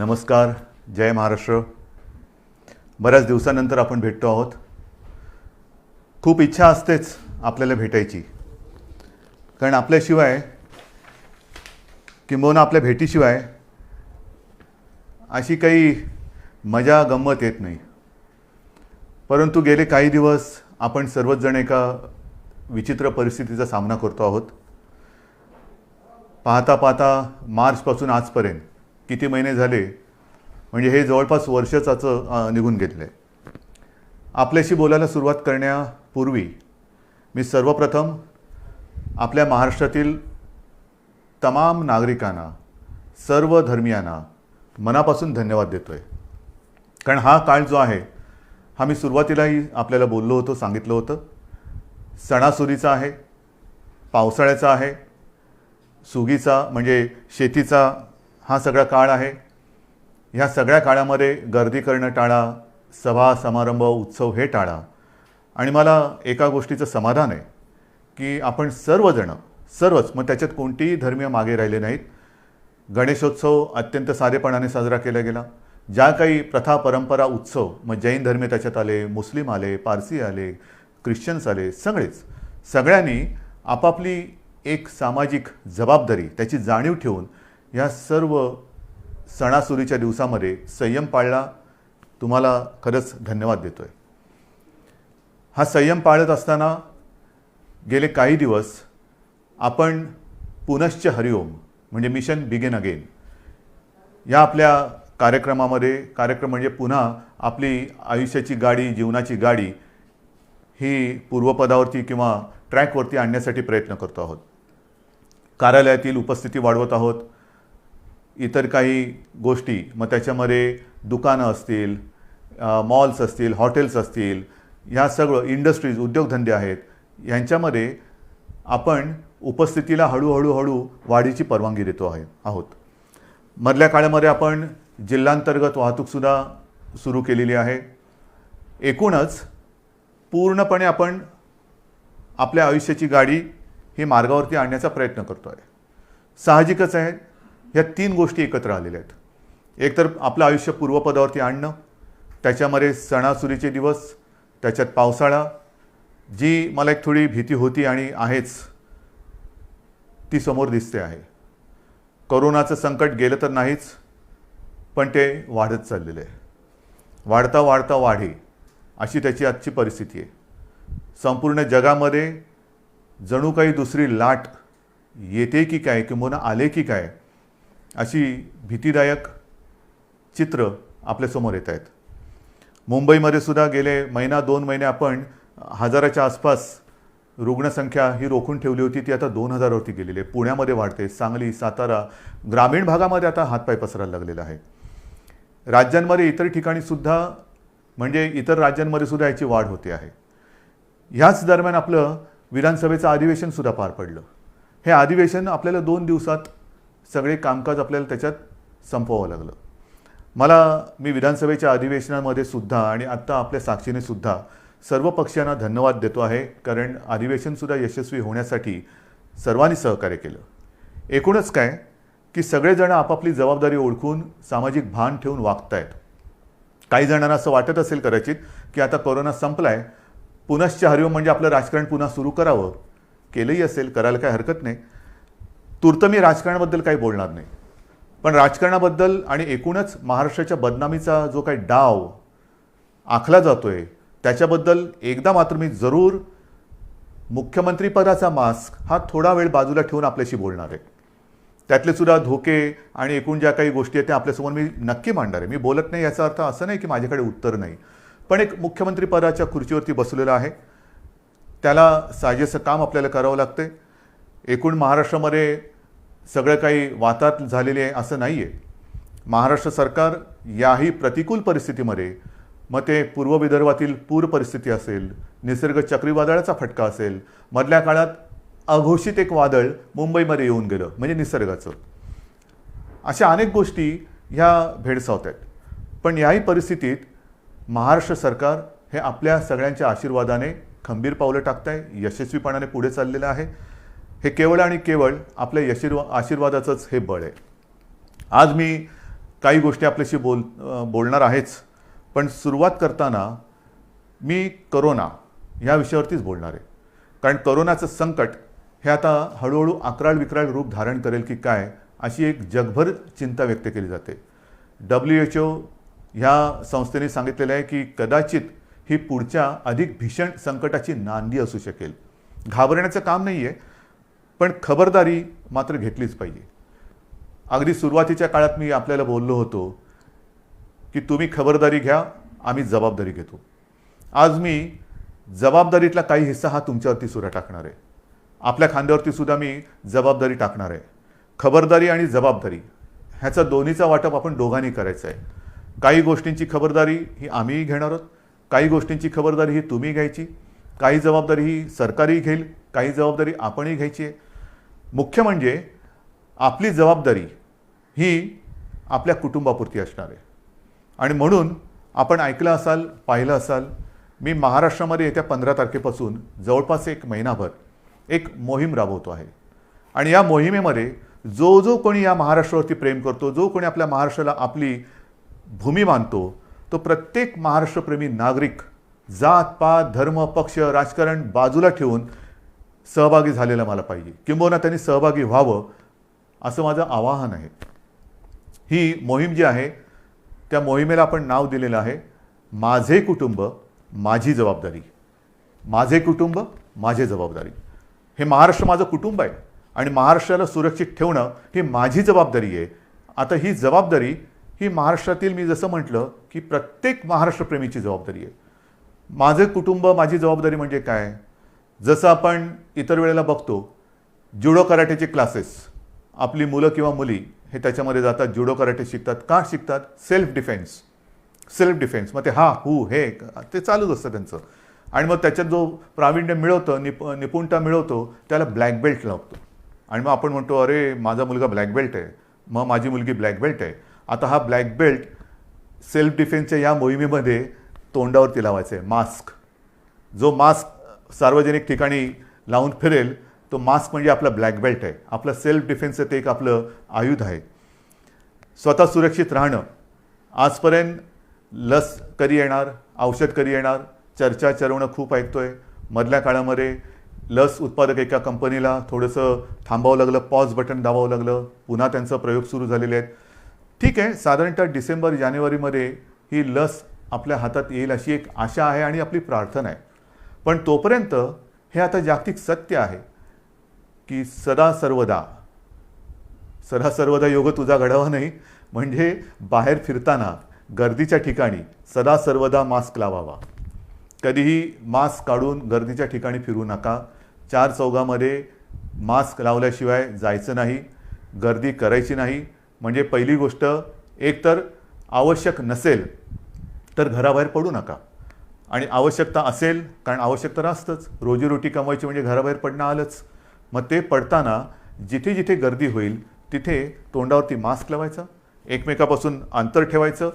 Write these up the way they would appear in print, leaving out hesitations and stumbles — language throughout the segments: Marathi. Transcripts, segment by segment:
नमस्कार. जय महाराष्ट्र. बऱ्याच दिवसानंतर आपण भेटतो आहोत. खूप इच्छा असतेच आपल्याला भेटायची, कारण आपल्याशिवाय किंबहुना आपल्या भेटीशिवाय अशी काही मजा गंमत येत नाही. परंतु गेले काही दिवस आपण सर्वच जण एका विचित्र परिस्थितीचा सामना करतो आहोत. पाहता पाहता मार्चपासून आजपर्यंत किती महिने झाले, म्हणजे हे जवळपास वर्षाचं निघून गेलेलं आहे. आपल्याशी बोलायला सुरुवात करण्यापूर्वी मी सर्वप्रथम आपल्या महाराष्ट्रातील तमाम नागरिकांना, सर्व धर्मियांना मनापासून धन्यवाद देतो आहे. कारण हा काळ जो आहे, हा मी सुरुवातीलाही आपल्याला बोललो होतो, सांगितलं होतं, सणासुदीचा आहे, पावसाळ्याचा आहे, सुगीचा म्हणजे शेतीचा हा सगळा काळ आहे. ह्या सगळ्या काळामध्ये गर्दी करणं टाळा, सभा समारंभ उत्सव हे टाळा. आणि मला एका गोष्टीचं समाधान आहे की आपण सर्वच, मग त्याच्यात कोणतीही धर्मीय मागे राहिले नाहीत. गणेशोत्सव अत्यंत साधेपणाने साजरा केला गेला. ज्या काही प्रथा परंपरा उत्सव, मग जैन धर्मीय त्याच्यात आले, मुस्लिम आले, पारसी आले, ख्रिश्चन्स आले, सगळ्यांनी आपापली एक सामाजिक जबाबदारी त्याची जाणीव ठेवून या सर्व सणासुदीच्या दिवसामध्ये संयम पाळला. तुम्हाला खरंच धन्यवाद देतो आहे. हा संयम पाळत असताना गेले काही दिवस आपण पुनश्च हरिओम म्हणजे मिशन बिगिन अगेन या आपल्या कार्यक्रमामध्ये, कार्यक्रम म्हणजे पुन्हा आपली आयुष्याची गाडी, जीवनाची गाडी ही पूर्वपदावरती किंवा ट्रॅकवरती आणण्यासाठी प्रयत्न करतो आहोत. कार्यालयातील उपस्थिती वाढवत आहोत. इतर काही गोष्टी, मग त्याच्यामध्ये दुकानं असतील, मॉल्स असतील, हॉटेल्स असतील, ह्या सगळं इंडस्ट्रीज, उद्योगधंदे आहेत, यांच्यामध्ये आपण उपस्थितीला हळूहळू वाढीची परवानगी देतो आहोत. मधल्या काळामध्ये आपण जिल्हांतर्गत वाहतूकसुद्धा सुरू केलेली आहे. एकूणच पूर्णपणे आपण आपल्या आयुष्याची गाडी ही मार्गावरती आणण्याचा प्रयत्न करतो आहे. साहजिकच आहे, ह्या तीन गोष्टी एकत्र आलेल्या आहेत. एक तर आपलं आयुष्य पूर्वपदावरती आणणं, त्याच्यामध्ये सणासुदीचे दिवस, त्याच्यात पावसाळा, जी मला एक थोडी भीती होती आणि आहेच, ती समोर दिसते आहे. कोरोनाचं संकट गेलं तर नाहीच, पण ते वाढत चाललेलं आहे. वाढता वाढे अशी त्याची आजची परिस्थिती आहे. संपूर्ण जगामध्ये जणू काही दुसरी लाट येते की काय, किंवा आले की काय, अशी भीतीदायक चित्र आपल्यासमोर येत आहेत. मुंबईमध्ये सुद्धा गेले महिना 2 महिने आपण 1000च्या आसपास रुग्णसंख्या ही रोखून ठेवली होती, ती आता 2000 वरती गेलेली आहे. पुण्यामध्ये वाढते, सांगली, सातारा, ग्रामीण भागामध्ये आता हातपाय पसरायला लागलेला आहे. राज्यांमध्ये इतर ठिकाणी सुद्धा, म्हणजे इतर राज्यांमध्ये सुद्धा याची वाढ होते आहे. ह्याच दरम्यान आपलं विधानसभेचं अधिवेशन सुद्धा पार पडलं. हे अधिवेशन आपल्याला 2 दिवसात सगळे कामकाज आपल्याला त्याच्यात संपवावं लागलं. मी विधानसभेच्या अधिवेशनामध्ये सुद्धा आणि आत्ता आपल्या साक्षीने सुद्धा सर्व पक्षांना धन्यवाद देतो आहे, कारण अधिवेशनसुद्धा यशस्वी होण्यासाठी सर्वांनी सहकार्य केलं. एकूणच काय की सगळेजण आपापली जबाबदारी ओळखून सामाजिक भान ठेवून वागत आहेत. काही जणांना असं वाटत असेल कदाचित की आता कोरोना संपलाय, पुनश्च हरिओम म्हणजे आपलं राजकारण पुन्हा सुरू करावं. केलंही असेल, करायला काही हरकत नाही. तूर्त मी राजकारणाबद्दल काही बोलणार नाही, पण राजकारणाबद्दल आणि एकूणच महाराष्ट्राच्या बदनामीचा जो काही डाव आखला जातोय त्याच्याबद्दल एकदा मात्र मी जरूर मुख्यमंत्रीपदाचा मास्क हा थोडा वेळ बाजूला ठेवून आपल्याशी बोलणार आहे. त्यातले सुद्धा धोके आणि एकूण ज्या काही गोष्टी आहेत त्या आपल्यासमोर मी नक्की मांडणार आहे. मी बोलत नाही याचा अर्थ असं नाही की माझ्याकडे उत्तर नाही, पण एक मुख्यमंत्रीपदाच्या खुर्चीवरती बसलेला आहे, त्याला साजेसं काम आपल्याला करावं लागतं. एकूण महाराष्ट्रामध्ये सगळं काही वाताहत झालेले आहे असं नाही आहे. महाराष्ट्र सरकार याही प्रतिकूल परिस्थितीमध्ये, मग ते पूर्व विदर्भातील पूर परिस्थिती असेल, निसर्ग चक्रीवादळाचा फटका असेल, मधल्या काळात अघोषित एक वादळ मुंबईमध्ये येऊन गेलं म्हणजे निसर्गाचं, अशा अनेक गोष्टी ह्या भेडसावत आहेत. पण याही परिस्थितीत महाराष्ट्र सरकार हे आपल्या सगळ्यांच्या आशीर्वादाने खंबीर पावलं टाकत आहे, यशस्वीपणाने पुढे चाललेलं आहे. हे केवळ आणि केवळ आपल्या आशीर्वादाचंच हे बळ आहे. आज मी काही गोष्टी आपल्याशी बोलणार आहेच, पण सुरुवात करताना मी करोना या विषयावरतीच बोलणार आहे. कारण करोनाचं संकट हे आता हळूहळू अक्राळ विक्राळ रूप धारण करेल की काय, अशी एक जगभर चिंता व्यक्त केली जाते. WHO ह्या संस्थेने सांगितलेलं आहे की कदाचित ही पुढच्या अधिक भीषण संकटाची नांदी असू शकेल. घाबरण्याचं काम नाही आहे, पण खबरदारी मात्र घेतलीच पाहिजे. अगदी सुरुवातीच्या काळात मी आपल्याला बोललो होतो की तुम्ही खबरदारी घ्या, आम्ही जबाबदारी घेतो. आज मी जबाबदारीतला काही हिस्सा हा तुमच्यावरती सुद्धा टाकणार आहे. आपल्या खांद्यावरती सुद्धा मी जबाबदारी टाकणार आहे. खबरदारी आणि जबाबदारी ह्याचा दोन्हीचा वाटप आपण दोघांनी करायचं आहे. काही गोष्टींची खबरदारी ही आम्हीही घेणार आहोत, काही गोष्टींची खबरदारी ही तुम्ही घ्यायची, काही जबाबदारी ही सरकारही घेईल, काही जबाबदारी आपणही घ्यायची आहे. मुख्य म्हणजे आपली जबाबदारी ही आपल्या कुटुंबापुरती असणार आहे. आणि म्हणून आपण ऐकलं असाल, पाहिलं असाल, मी महाराष्ट्रामध्ये येत्या 15 तारखेपासून जवळपास एक महिनाभर एक मोहीम राबवतो आहे. आणि या मोहिमेमध्ये जो कोणी या महाराष्ट्रावरती प्रेम करतो, जो कोणी आपल्या महाराष्ट्राला आपली भूमी मानतो, तो प्रत्येक महाराष्ट्रप्रेमी नागरिक जात पात धर्म पक्ष राजकारण बाजूला ठेवून सहभागी झालेला मला पाहिजे, किंबहुना त्यांनी सहभागी व्हावं असं माझं आवाहन आहे. ही मोहीम जी आहे त्या मोहिमेला आपण नाव दिलेलं आहे माझे कुटुंब माझी जबाबदारी. माझे कुटुंब माझी जबाबदारी. हे महाराष्ट्र माझं कुटुंब आहे आणि महाराष्ट्राला सुरक्षित ठेवणं ही माझी जबाबदारी आहे. आता ही जबाबदारी ही महाराष्ट्रातील, मी जसं म्हटलं की प्रत्येक महाराष्ट्रप्रेमीची जबाबदारी आहे. माझे कुटुंब माझी जबाबदारी म्हणजे काय? जसं आपण इतर वेळेला बघतो जुडो कराटेचे क्लासेस, आपली मुलं किंवा मुली हे त्याच्यामध्ये जातात, जुडो कराटे शिकतात. का शिकतात? Self defence. मग ते हे ते चालूच असतं त्यांचं. आणि मग त्याच्यात जो प्रावीण्य मिळवतं, निपुणता मिळवतो, त्याला ब्लॅक बेल्ट लागतो. आणि मग आपण म्हणतो अरे माझा मुलगा ब्लॅक बेल्ट आहे, मग माझी मुलगी ब्लॅक बेल्ट आहे. आता हा ब्लॅक बेल्ट सेल्फ डिफेन्सच्या या मोहिमेमध्ये तोंडावरती लावायचं आहे. मास्क. जो मास्क सार्वजनिक ठिकाणी लावून फिरेल तो मास्क म्हणजे आपला ब्लॅक बेल्ट आहे. आपलं सेल्फ डिफेन्सचं ते एक आपलं आयुध आहे. स्वतः सुरक्षित राहणं. आजपर्यंत लस कधी येणार, औषध कधी येणार, चर्चा चरवणं खूप ऐकतोय. मधल्या काळामध्ये लस उत्पादक एका कंपनीला थोडंसं थांबावं लागलं, पॉज बटन दाबावं लागलं, पुन्हा त्यांचा प्रयोग सुरू झालेले आहेत. ठीक आहे, साधारणतः डिसेंबर जानेवारीमध्ये ही लस आपल्या हातात येईल अशी एक आशा आहे आणि आपली प्रार्थना आहे. पण तोपर्यंत हे आता जागतिक सत्य आहे की सदा सर्वदा योग तुझा घडावा नाही. म्हणजे बाहेर फिरताना गर्दीच्या ठिकाणी सदा सर्वदा मास्क लावावा. कधीही मास्क काढून गर्दीच्या ठिकाणी फिरू नका. चार चौघामध्ये मास्क लावल्याशिवाय जायचं नाही, गर्दी करायची नाही. म्हणजे पहिली गोष्ट, एकतर आवश्यक नसेल तर घराबाहेर पडू नका. आणि आवश्यकता असेल, कारण आवश्यकता असतंच, रोजीरोटी कमवायची म्हणजे घराबाहेर पडणं आलंच. मग ते पडताना जिथे जिथे गर्दी होईल तिथे तोंडावरती मास्क लावायचा, एकमेकापासून अंतर ठेवायचं.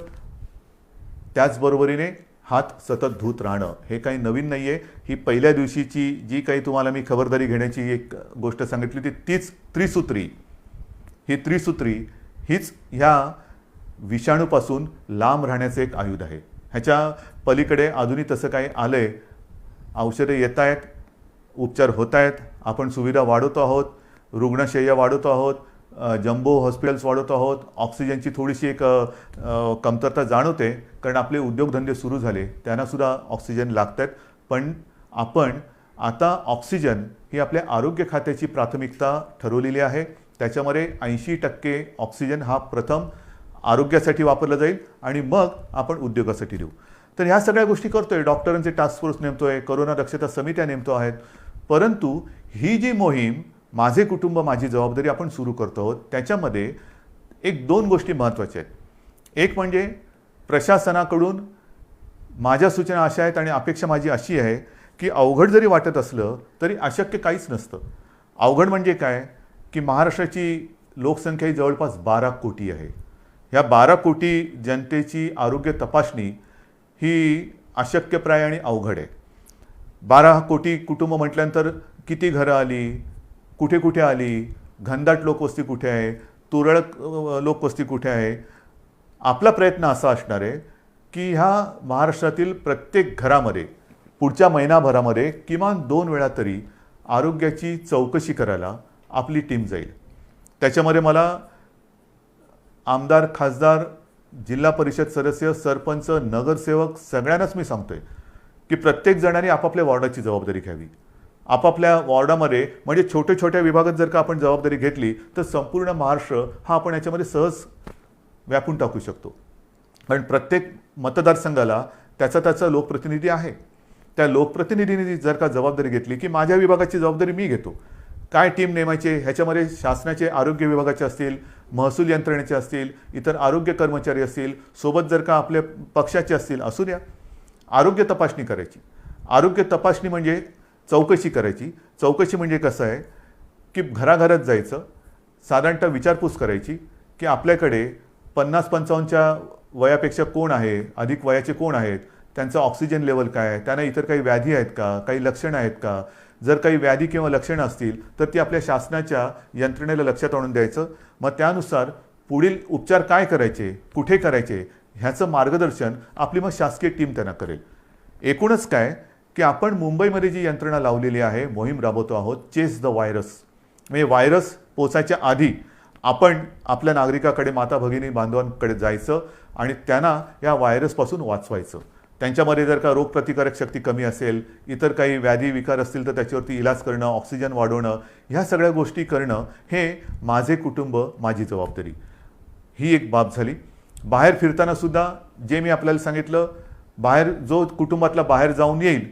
त्याचबरोबरीने हात सतत धुत राहणं. हे काही नवीन नाही आहे. ही पहिल्या दिवशीची जी काही तुम्हाला मी खबरदारी घेण्याची एक गोष्ट सांगितली होती, तीच त्रिसूत्री. ही त्रिसूत्री हीच ह्या विषाणूपासून लांब राहण्याचं एक आयुध आहे. ह्याच्या पलीकडे अजूनही तसं काही आलं आहे. औषधं येत आहेत, उपचार होत आहेत, आपण सुविधा वाढवतो आहोत, रुग्णशय्या वाढवतो आहोत, जम्बो हॉस्पिटल्स वाढवतो आहोत. ऑक्सिजनची थोडीशी एक कमतरता जाणवते, कारण आपले उद्योगधंदे सुरू झाले, त्यांनासुद्धा ऑक्सिजन लागत आहेत. पण आपण आता ऑक्सिजन ही आपल्या आरोग्य खात्याची प्राथमिकता ठरवलेली आहे. त्याच्यामध्ये 80% ऑक्सिजन हा प्रथम आरोग्यासाठी वापरला जाईल आणि मग आपण उद्योगासाठी देऊ. तर ह्या सगळ्या गोष्टी करतोय. डॉक्टरांचे टास्क फोर्स नेमतोय, कोरोना दक्षता समित्या नेमतो आहेत. परंतु ही जी मोहीम माझे कुटुंब माझी जबाबदारी आपण सुरू करतो आहोत, त्याच्यामध्ये एक दोन गोष्टी महत्त्वाच्या आहेत. एक म्हणजे प्रशासनाकडून माझ्या सूचना अशा आहेत आणि अपेक्षा माझी अशी आहे की अवघड जरी वाटत असलं तरी अशक्य काहीच नसतं. अवघड म्हणजे काय की महाराष्ट्राची लोकसंख्या ही जवळपास 12 कोटी आहे. ह्या 12 कोटी जनतेची आरोग्य तपासणी ही अशक्यप्राय आणि अवघड आहे. 12 कोटी कुटुंब म्हटल्यानंतर किती घरं आली, कुठे कुठे आली, घनदाट लोकवस्ती कुठे आहे, तुरळक लोकवस्ती कुठे आहे, आपला प्रयत्न असा असणार आहे की ह्या महाराष्ट्रातील प्रत्येक घरामध्ये पुढच्या महिनाभरामध्ये किमान 2 वेळा तरी आरोग्याची चौकशी करायला आपली टीम जाईल. त्याच्यामध्ये मला आमदार, खासदार, जिल्हा परिषद सदस्य, सरपंच, नगरसेवक सगळ्यांनाच मी सांगतोय की प्रत्येक जणांनी आपापल्या वॉर्डाची जबाबदारी घ्यावी. आपापल्या वॉर्डामध्ये म्हणजे छोट्या छोट्या विभागात जर का आपण जबाबदारी घेतली तर संपूर्ण महाराष्ट्र हा आपण याच्यामध्ये सहज व्यापून टाकू शकतो. कारण प्रत्येक मतदारसंघाला त्याचा लोकप्रतिनिधी आहे. त्या लोकप्रतिनिधींनी जर का जबाबदारी घेतली की माझ्या विभागाची जबाबदारी मी घेतो, काय टीम नेमायचे, ह्याच्यामध्ये शासनाचे आरोग्य विभागाचे असतील, महसूल यंत्रणेचे असतील, इतर आरोग्य कर्मचारी असतील, सोबत जर का आपल्या पक्षाचे असतील, असू द्या, आरोग्य तपासणी करायची. आरोग्य तपासणी म्हणजे चौकशी करायची. चौकशी म्हणजे कसं आहे की घराघरात जायचं, साधारणतः विचारपूस करायची की आपल्याकडे 50-55च्या वयापेक्षा कोण आहे, अधिक वयाचे कोण आहेत, त्यांचं ऑक्सिजन लेवल काय आहे, त्यांना इतर काही व्याधी आहेत का, काही लक्षणं आहेत का. जर काही व्याधी किंवा लक्षणं असतील तर ती आपल्या शासनाच्या यंत्रणेला लक्षात आणून द्यायचं. मग त्यानुसार पुढील उपचार काय करायचे, कुठे करायचे ह्याचं मार्गदर्शन आपली मग शासकीय टीम त्यांना करेल. एकूणच काय की आपण मुंबईमध्ये जी यंत्रणा लावलेली आहे, मोहीम राबवतो आहोत, चेस द व्हायरस. म्हणजे व्हायरस पोचायच्या आधी आपण आपल्या नागरिकाकडे, माता भगिनी बांधवांकडे जायचं आणि त्यांना या व्हायरसपासून वाचवायचं. त्यांच्यामध्ये जर का रोगप्रतिकारक शक्ती कमी असेल, इतर काही व्याधी विकार असतील तर त्याच्यावरती इलाज करणं, ऑक्सिजन वाढवणं, ह्या सगळ्या गोष्टी करणं हे माझे कुटुंब, माझी जबाबदारी, ही एक बाब झाली. बाहेर फिरताना सुद्धा जे मी आपल्याला सांगितलं, बाहेर जो कुटुंबातला बाहेर जाऊन येईल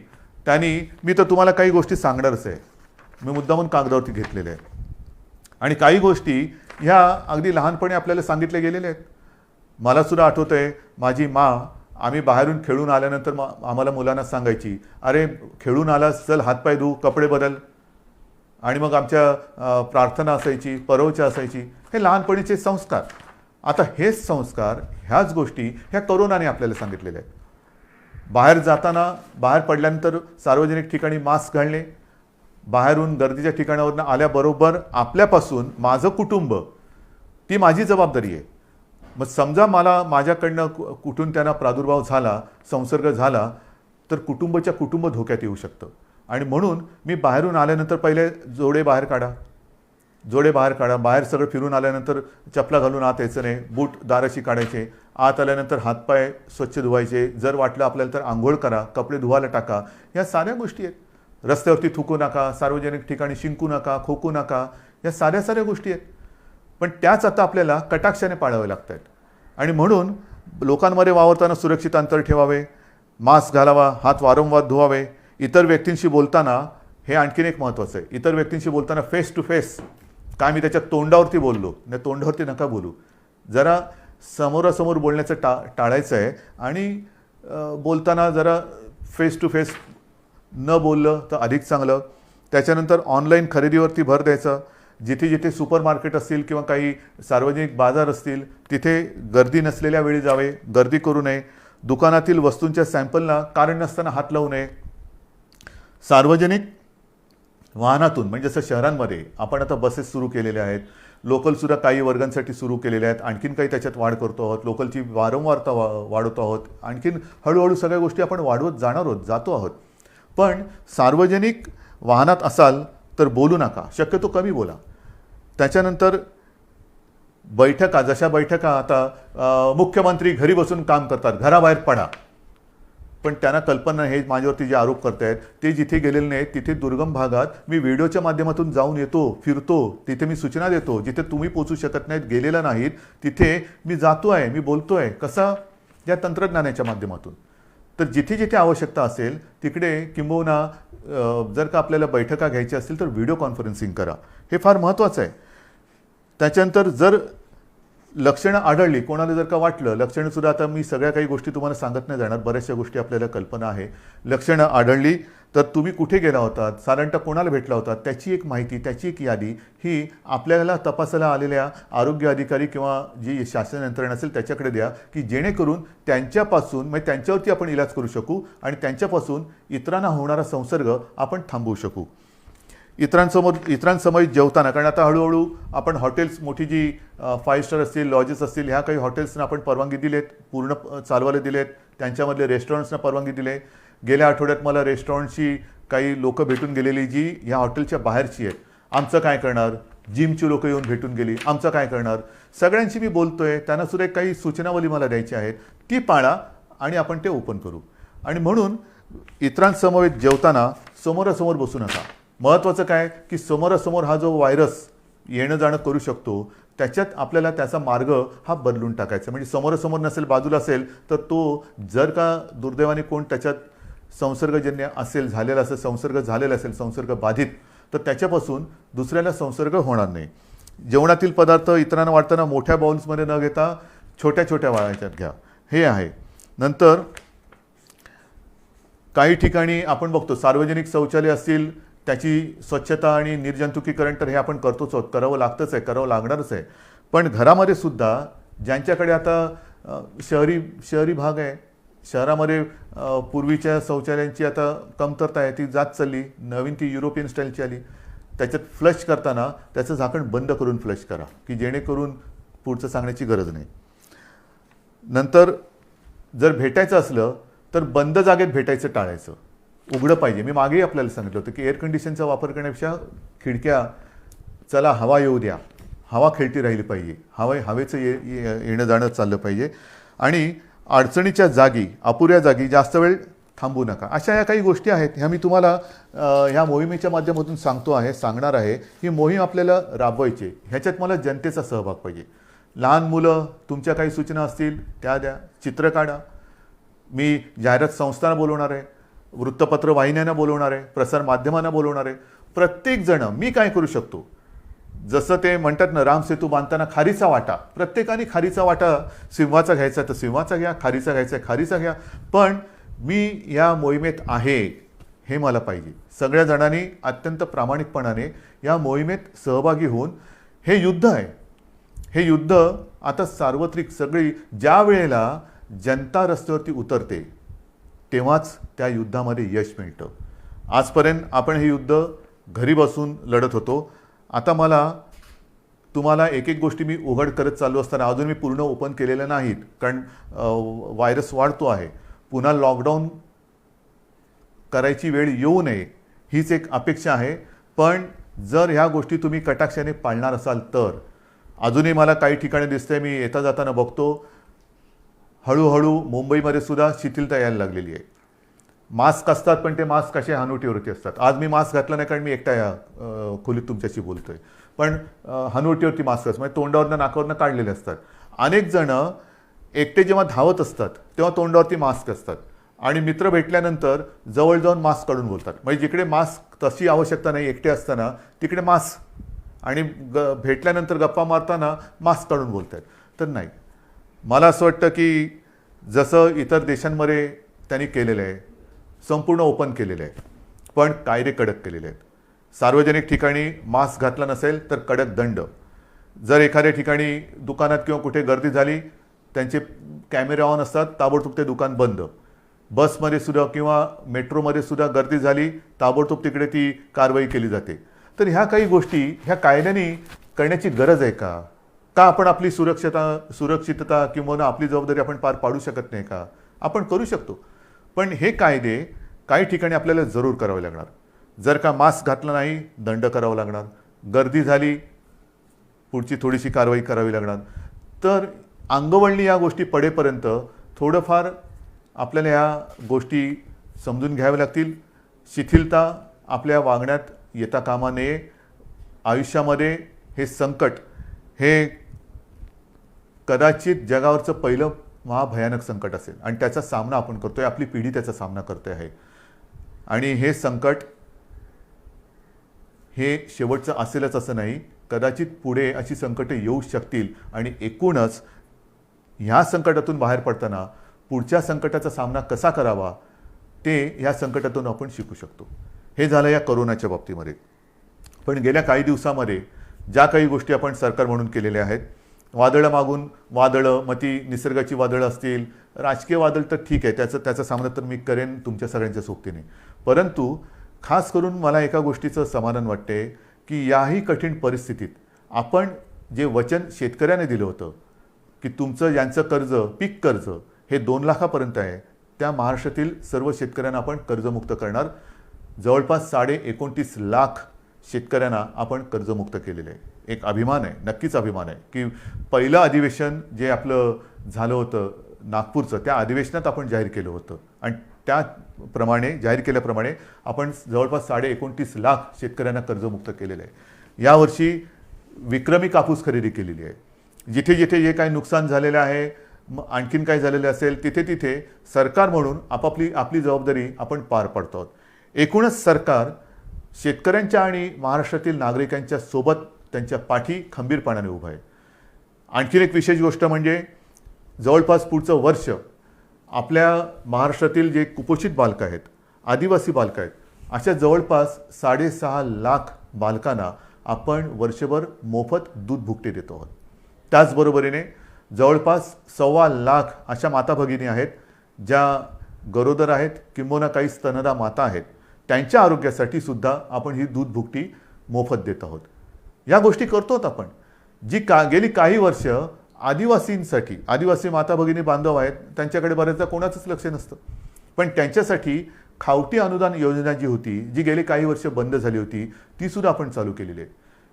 त्यांनी, मी तर तुम्हाला काही गोष्टी सांगणारच आहे, मी मुद्दामून कागदावरती घेतलेल्या आहेत. आणि काही गोष्टी ह्या अगदी लहानपणी आपल्याला सांगितल्या गेलेल्या आहेत. मला सुद्धा आठवतं आहे, माझी आम्ही बाहेरून खेळून आल्यानंतर आम्हाला मुलांना सांगायची, अरे खेळून आलास, चल हातपाय धू, कपडे बदल. आणि मग आमच्या प्रार्थना असायची, परवच्या असायची. हे लहानपणीचे संस्कार. आता हेच संस्कार, ह्याच गोष्टी ह्या कोरोनाने आपल्याला सांगितलेल्या आहेत. बाहेर जाताना, बाहेर पडल्यानंतर सार्वजनिक ठिकाणी मास्क घालणे, बाहेरून गर्दीच्या ठिकाणावरून आल्याबरोबर आपल्यापासून माझं कुटुंब, ती माझी जबाबदारी आहे. मग समजा माझ्याकडनं कुठून त्यांना प्रादुर्भाव झाला, संसर्ग झाला, तर कुटुंब धोक्यात येऊ शकतं. आणि म्हणून मी बाहेरून आल्यानंतर पहिले जोडे बाहेर काढा. बाहेर सगळं फिरून आल्यानंतर चपला घालून आत यायचं नाही, बूट दाराशी काढायचे, आत आल्यानंतर हातपाय स्वच्छ धुवायचे, जर वाटलं आपल्याला तर आंघोळ करा, कपडे धुवायला टाका. या साऱ्या गोष्टी आहेत. रस्त्यावरती थुकू नका, सार्वजनिक ठिकाणी शिंकू नका, खोकू नका, या साऱ्या गोष्टी आहेत. पण त्याच आता आपल्याला कटाक्षाने पाळावे लागत आहेत. आणि म्हणून लोकांमध्ये वावरताना सुरक्षित अंतर ठेवावे, मास्क घालावा, हात वारंवार धुवावे. इतर व्यक्तींशी बोलताना हे आणखीन एक महत्त्वाचं आहे, इतर व्यक्तींशी बोलताना फेस टू फेस, काय मी त्याच्या तोंडावरती बोललो नाही, तोंडावरती नका बोलू. जरा समोरासमोर बोलण्याचं टाळायचं आहे. आणि बोलताना जरा फेस टू फेस न बोललं तर अधिक चांगलं. त्याच्यानंतर ऑनलाईन खरेदीवरती भर द्यायचा. जिथे जिथे सुपर मार्केट असतील किंवा काही सार्वजनिक बाजार असतील तिथे गर्दी नसलेल्या वेळी जावे, गर्दी करू नये. दुकानातील वस्तूंच्या सॅम्पलला कारण नसताना हात लावू नये. सार्वजनिक वाहनातून म्हणजे जसं शहरांमध्ये आपण आता बसेस सुरू केलेल्या आहेत, लोकलसुद्धा काही वर्गांसाठी सुरू केलेल्या आहेत, आणखीन काही त्याच्यात वाढ करतो आहोत, लोकलची वारंवारता वाढवतो आहोत, आणखीन हळूहळू सगळ्या गोष्टी आपण वाढवत जातो आहोत. पण सार्वजनिक वाहनात असाल तर बोलू नका, शक्यतो कमी बोला. त्याच्यानंतर बैठका, जशा बैठका आता मुख्यमंत्री घरी बसून काम करतात, घराबाहेर पडा. पण त्यांना कल्पना, हे माझ्यावरती जे आरोप करतायत ते जिथे गेलेले नाहीत, तिथे दुर्गम भागात मी व्हिडिओच्या माध्यमातून जाऊन येतो, फिरतो, तिथे मी सूचना देतो. जिथे तुम्ही पोचू शकत नाहीत, गेलेला नाहीत, तिथे मी जातो आहे, मी बोलतो आहे. कसा? या तंत्रज्ञानाच्या माध्यमातून. तर जिथे जिथे आवश्यकता असेल तिकडे किंबहुना जर का आपल्याला बैठका घ्यायच्या असतील तर व्हिडिओ कॉन्फरन्सिंग करा. हे फार महत्त्वाचं आहे. त्याच्यानंतर जर लक्षणं आढळली, कोणाला जर का वाटलं, लक्षणंसुद्धा आता मी सगळ्या काही गोष्टी तुम्हाला सांगत नाही जाणार, बऱ्याचशा गोष्टी आपल्याला कल्पना आहे. लक्षणं आढळली तर तुम्ही कुठे गेला होतात, साधारणतः कोणाला भेटला होता, त्याची एक माहिती, त्याची एक यादी ही आपल्याला तपासायला आलेल्या आरोग्य अधिकारी किंवा जी शासन यंत्रणा असेल त्याच्याकडे द्या, की जेणेकरून त्यांच्यापासून म्हणजे त्यांच्यावरती आपण इलाज करू शकू आणि त्यांच्यापासून इतरांना होणारा संसर्ग आपण थांबवू शकू. इतरांसमोर जेवताना, कारण आता हळूहळू आपण हॉटेल्स, मोठी जी 5 स्टार असतील, लॉजेस असतील, ह्या काही हॉटेल्सना आपण परवानगी दिलेत, पूर्ण चालवायला दिलेत. त्यांच्यामधले रेस्टॉरंट्सना परवानगी दिले. गेल्या आठवड्यात मला रेस्टॉरंटची काही लोकं भेटून गेलेली जी ह्या हॉटेलच्या बाहेरची आहेत. आमचं काय करणार? जिमची लोकं येऊन भेटून गेली. आमचं काय करणार? सगळ्यांशी मी बोलतोय. त्यांना सुद्धा काही सूचनावली मला द्यायची आहेत, ती पाळा आणि आपण ते ओपन करू. आणि म्हणून इतरांसमवेत जेवताना समोरासमोर बसू नका. महत्त्वाचं काय की समोरासमोर हा जो व्हायरस येणं जाणं करू शकतो, त्याच्यात आपल्याला त्याचा मार्ग हा बदलून टाकायचा. म्हणजे समोरासमोर नसेल, बाजूला असेल, तर तो जर का दुर्दैवाने कोण त्याच्यात संसर्गजन्य असेल, झालेला असेल, संसर्ग झालेला असेल, संसर्ग बाधित, तर त्याच्यापासून दुसऱ्याला संसर्ग होणार नाही. जेवणातील पदार्थ इतरांना वाटताना मोठ्या बाउल्समध्ये न घेता छोट्या छोट्या वाळ्याच्यात घ्या, हे आहे. नंतर काही ठिकाणी आपण बघतो सार्वजनिक शौचालय असतील, त्याची स्वच्छता आणि निर्जंतुकीकरण तर हे आपण करतोच आहोत, करावं लागतंच आहे, करावं लागणारच आहे. पण घरामध्ये सुद्धा ज्यांच्याकडे आता शहरी भाग आहे, शहरामध्ये पूर्वीच्या शौचालयांची आता कमतरता आहे, ती जात चालली. नवीन ती युरोपियन स्टाईलची आली. त्याच्यात फ्लश करताना त्याचं झाकण बंद करून फ्लश करा, की जेणेकरून पुढचं सांगण्याची गरज नाही. नंतर जर भेटायचं असलं तर बंद जागेत भेटायचं टाळायचं, उघडं पाहिजे. मी मागेही आपल्याला सांगितलं होतं की एअर कंडिशनचा वापर करण्यापेक्षा खिडक्या, चला हवा येऊ द्या, हवा खेळती राहिली पाहिजे, हवेचं येणं जाणं चाललं पाहिजे. आणि अडचणीच्या जागी, अपुऱ्या जागी जास्त वेळ थांबू नका. अशा या काही गोष्टी आहेत, ह्या मी तुम्हाला ह्या मोहिमेच्या माध्यमातून सांगणार आहे. ही मोहीम आपल्याला राबवायची, ह्याच्यात मला जनतेचा सहभाग पाहिजे. लहान मुलं, तुमच्या काही सूचना असतील त्या द्या, चित्र काढा. मी जाहिरात संस्थांना बोलवणार आहे, वृत्तपत्र वाहिन्यांना बोलवणार आहे, प्रसार माध्यमांना बोलवणार आहे. प्रत्येकजण मी काय करू शकतो, जसं ते म्हणतात ना, रामसेतू बांधताना खारीचा वाटा, प्रत्येकाने खारीचा वाटा सिंहाचा घ्यायचा तर सिंहाचा घ्या, खारीचा घ्यायचा खारीचा घ्या. पण मी या मोहिमेत आहे हे मला पाहिजे. सगळ्या जणांनी अत्यंत प्रामाणिकपणाने या मोहिमेत सहभागी होऊन, हे युद्ध आहे, हे युद्ध आता सार्वत्रिक, सगळी ज्या वेळेला जनता रस्त्यावरती उतरते तेव्हाच त्या युद्धामध्ये यश मिळतं. आजपर्यंत आपण हे युद्ध घरी बसून लढत होतो. आता मला तुम्हाला एक एक गोष्टी मी उघड करत चालू असताना, अजून मी पूर्ण ओपन केलेल्या नाहीत, कारण व्हायरस वाढतो आहे. पुन्हा लॉकडाऊन करायची वेळ येऊ नये हीच एक अपेक्षा आहे. पण जर ह्या गोष्टी तुम्ही कटाक्षाने पाळणार असाल तर, अजूनही मला काही ठिकाणी दिसतंय, मी येता जाताना बघतो, हळूहळू मुंबईमध्ये सुद्धा शिथिलता यायला लागलेली आहे. मास्क असतात, पण ते मास्क कसे हनुवटीवरती असतात. आज मी मास्क घातला नाही, कारण मी एकटा या खोलीत तुमच्याशी बोलतोय. पण हनुवटीवरती मास्क असतात, म्हणजे तोंडावरनं नाकावरनं काढलेले असतात. अनेक जण एकटे जेव्हा धावत असतात तेव्हा तोंडावरती मास्क असतात, आणि मित्र भेटल्यानंतर जवळ जाऊन मास्क काढून बोलतात. म्हणजे जिकडे मास्क तशी आवश्यकता नाही एकटे असताना, तिकडे मास्क, आणि भेटल्यानंतर गप्पा मारताना मास्क काढून बोलतात. तर नाही, मला असं वाटतं की जसं इतर देशांमध्ये त्यांनी केलेलं आहे, संपूर्ण ओपन केलेलं आहे, पण कायदे कडक केलेले आहेत. सार्वजनिक ठिकाणी मास्क घातला नसेल तर कडक दंड. जर एखाद्या ठिकाणी दुकानात किंवा कुठे गर्दी झाली, त्यांचे कॅमेरे ऑन असतात, ताबडतोब ते दुकान बंद. बसमध्ये सुद्धा किंवा मेट्रोमध्ये सुद्धा गर्दी झाली, ताबडतोब तिकडे ती कारवाई केली जाते. तर ह्या काही गोष्टी ह्या कायद्याने करण्याची गरज आहे का? का आपण आपली सुरक्षितता किंवा आपली जबाबदारी आपण पार पाडू शकत नाही का? आपण करू शकतो. पण हे कायदे काही ठिकाणी आपल्याला जरूर करावे लागणार. जर का मास्क घातला नाही, दंड करावा लागणार. गर्दी झाली, पुढची थोडीशी कारवाई करावी लागणार. तर अंगवळणी या गोष्टी पडेपर्यंत थोडंफार आपल्याला या गोष्टी समजून घ्याव्या लागतील. शिथिलता आपल्या वागण्यात येता कामा नये. आयुष्यामध्ये हे संकट, हे कदाचित जगावरचं पहिलं महाभयानक संकट असेल, आणि त्याचा सामना आपण करतोय, आपली पिढी त्याचा सामना करते आहे. आणि हे संकट हे शेवटचं असेलच असं नाही, कदाचित पुढे अशी संकटे येऊ शकतील. आणि एकूणच ह्या संकटातून बाहेर पडताना पुढच्या संकटाचा सामना कसा करावा ते ह्या संकटातून आपण शिकू शकतो. हे झालं या कोरोनाच्या बाबतीमध्ये. पण गेल्या काही दिवसामध्ये ज्या काही गोष्टी आपण सरकार म्हणून केलेल्या आहेत, वादळं मागून वादळं, मग ती निसर्गाची वादळं असतील, राजकीय वादळ तर ठीक आहे, त्याचा सामना तर मी करेन तुमच्या सगळ्यांच्या सोबतीने. परंतु खास करून मला एका गोष्टीचं समाधान वाटते की याही कठीण परिस्थितीत आपण जे वचन शेतकऱ्याने दिलं होतं की तुमचं यांचं कर्ज पीक कर्ज हे 2 लाखापर्यंत आहे, त्या महाराष्ट्रातील सर्व शेतकऱ्यांना आपण कर्जमुक्त करणार. जवळपास 29.5 लाख शेतकऱ्यांना आपण कर्जमुक्त केलेलं आहे. एक अभिमान आहे, नक्कीच अभिमान आहे की पहिलं अधिवेशन जे आपलं झालं होतं नागपूरचं, त्या अधिवेशनात आपण जाहीर केलं होतं आणि त्याप्रमाणे जाहीर केल्याप्रमाणे आपण जवळपास 29.5 लाख शेतकऱ्यांना कर्जमुक्त केलेलं आहे. यावर्षी विक्रमी कापूस खरेदी केलेली आहे. जिथे जिथे जे काही नुकसान झालेलं आहे, आणखीन काय झालेलं असेल, तिथे तिथे सरकार म्हणून आपली जबाबदारी आपण पार पाडतो आहोत. एकूणच सरकार शेतकऱ्यांच्या आणि महाराष्ट्रातील नागरिकांच्या सोबत त्यांच्या पाठी खंबीरपणाने उभं आहे. आणखीन एक विशेष गोष्ट म्हणजे जवळपास पुढचं वर्ष आपल्या महाराष्ट्रातील जे कुपोषित बालकं आहेत, आदिवासी बालकं आहेत, अशा जवळपास 6.5 लाख बालकांना आपण वर्षभर मोफत दूध भुकटे देतो आहोत. त्याचबरोबरीने जवळपास 1.25 लाख अशा माता भगिनी आहेत ज्या गरोदर आहेत किंबहुना काही स्तनदा माता आहेत, त्यांच्या आरोग्यासाठी सुद्धा आपण ही दूध भुकटी मोफत देत आहोत. या गोष्टी करतो आपण जी गेली काही वर्ष आदिवासींसाठी, आदिवासी माता भगिनी बांधव आहेत, त्यांच्याकडे बऱ्याचदा कोणाचंच लक्ष नसतं, पण त्यांच्यासाठी खावटी अनुदान योजना जी होती, जी गेली काही वर्ष बंद झाली होती, ती सुद्धा आपण चालू केलेली आहे.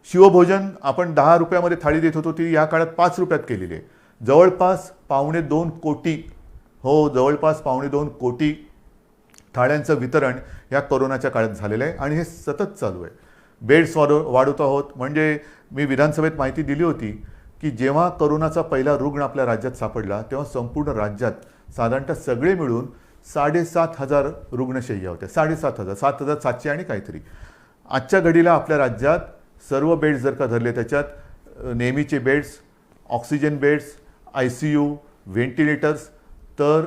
शिवभोजन आपण 10 रुपयामध्ये थाळी देत होतो, ती या काळात 5 रुपयात केलेली आहे. जवळपास 2.25 कोटी, जवळपास 2.25 कोटी थाळ्यांचं वितरण या कोरोनाच्या काळात झालेलं आहे आणि हे सतत चालू आहे. बेड्स वाढवत आहोत. म्हणजे मी विधानसभेत माहिती दिली होती की जेव्हा कोरोनाचा पहिला रुग्ण आपल्या राज्यात सापडला तेव्हा संपूर्ण राज्यात साधारणतः सगळे मिळून 7,500 रुग्णशय्या होत्या. 7,500, 7,700 आणि काहीतरी. आजच्या घडीला आपल्या राज्यात सर्व बेड्स जर का धरले, त्याच्यात नेहमीचे beds, oxygen beds, ICU, ventilators, तर